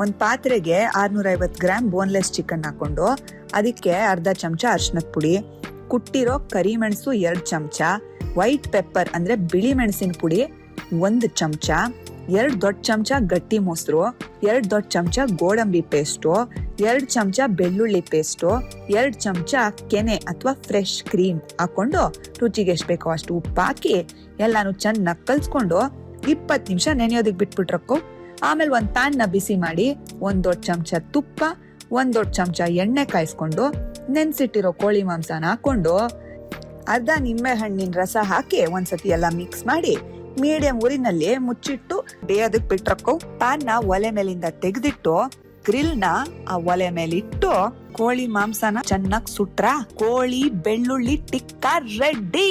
ಒಂದು ಪಾತ್ರೆಗೆ 650 gram boneless chicken ಹಾಕೊಂಡು ಅದಕ್ಕೆ ಅರ್ಧ ಚಮಚ ಅರಿಶಿನದ ಪುಡಿ, ಕುಟ್ಟಿರೋ ಕರಿಮೆಣಸು 2 ಚಮಚ, ವೈಟ್ ಪೆಪ್ಪರ್ ಅಂದ್ರೆ ಬಿಳಿ ಮೆಣಸಿನ ಪುಡಿ 1 ಚಮಚ, 2 ದೊಡ್ಡ ಚಮಚ ಗಟ್ಟಿ ಮೊಸರು, 2 ದೊಡ್ಡ ಚಮಚ ಗೋಡಂಬಿ ಪೇಸ್ಟು, 2 ಚಮಚ ಬೆಳ್ಳುಳ್ಳಿ ಪೇಸ್ಟು, 2 ಚಮಚ ಕೆನೆ ಅಥವಾ ಫ್ರೆಶ್ ಕ್ರೀಮ್ ಹಾಕೊಂಡು ರುಚಿಗೆ ಎಷ್ಟು ಬೇಕೋ ಅಷ್ಟು ಉಪ್ಪು ಹಾಕಿ ಎಲ್ಲಾನು ಚೆನ್ನಾಗಿ ಕಲ್ಸ್ಕೊಂಡು 20 ನಿಮಿಷ ನೆನೆಯೋದಕ್ಕೆ ಬಿಟ್ಬಿಟ್ರಕ್ಕೋ. ಆಮೇಲೆ ಒಂದು ಪ್ಯಾನ್ನ ಬಿಸಿ ಮಾಡಿ 1 ದೊಡ್ಡ ಚಮಚ ತುಪ್ಪ, 1 ದೊಡ್ಡ ಚಮಚ ಎಣ್ಣೆ ಕಾಯಿಸ್ಕೊಂಡು ನೆನ್ಸಿಟ್ಟಿರೋ ಕೋಳಿ ಮಾಂಸನ ಹಾಕೊಂಡು ಅರ್ಧ ನಿಂಬೆ ಹಣ್ಣಿನ ರಸ ಹಾಕಿ ಒಂದ್ಸತಿ ಎಲ್ಲ ಮಿಕ್ಸ್ ಮಾಡಿ ಮೀಡಿಯಂ ಊರಿನಲ್ಲಿ ಮುಚ್ಚಿಟ್ಟು ಬೇಯೋದಕ್ಕೆ ಬಿಟ್ರಕ್ಕೋ. ಪ್ಯಾನ್ನ ಒಲೆ ಮೇಲಿಂದ ತೆಗೆದಿಟ್ಟು ಗ್ರಿಲ್ನ ಆ ಒಲೆ ಮೇಲಿಟ್ಟು ಕೋಳಿ ಮಾಂಸನ ಚೆನ್ನಾಗಿ ಸುಟ್ರ ಕೋಳಿ ಬೆಳ್ಳುಳ್ಳಿ ಟಿಕ್ಕಾ ರೆಡಿ.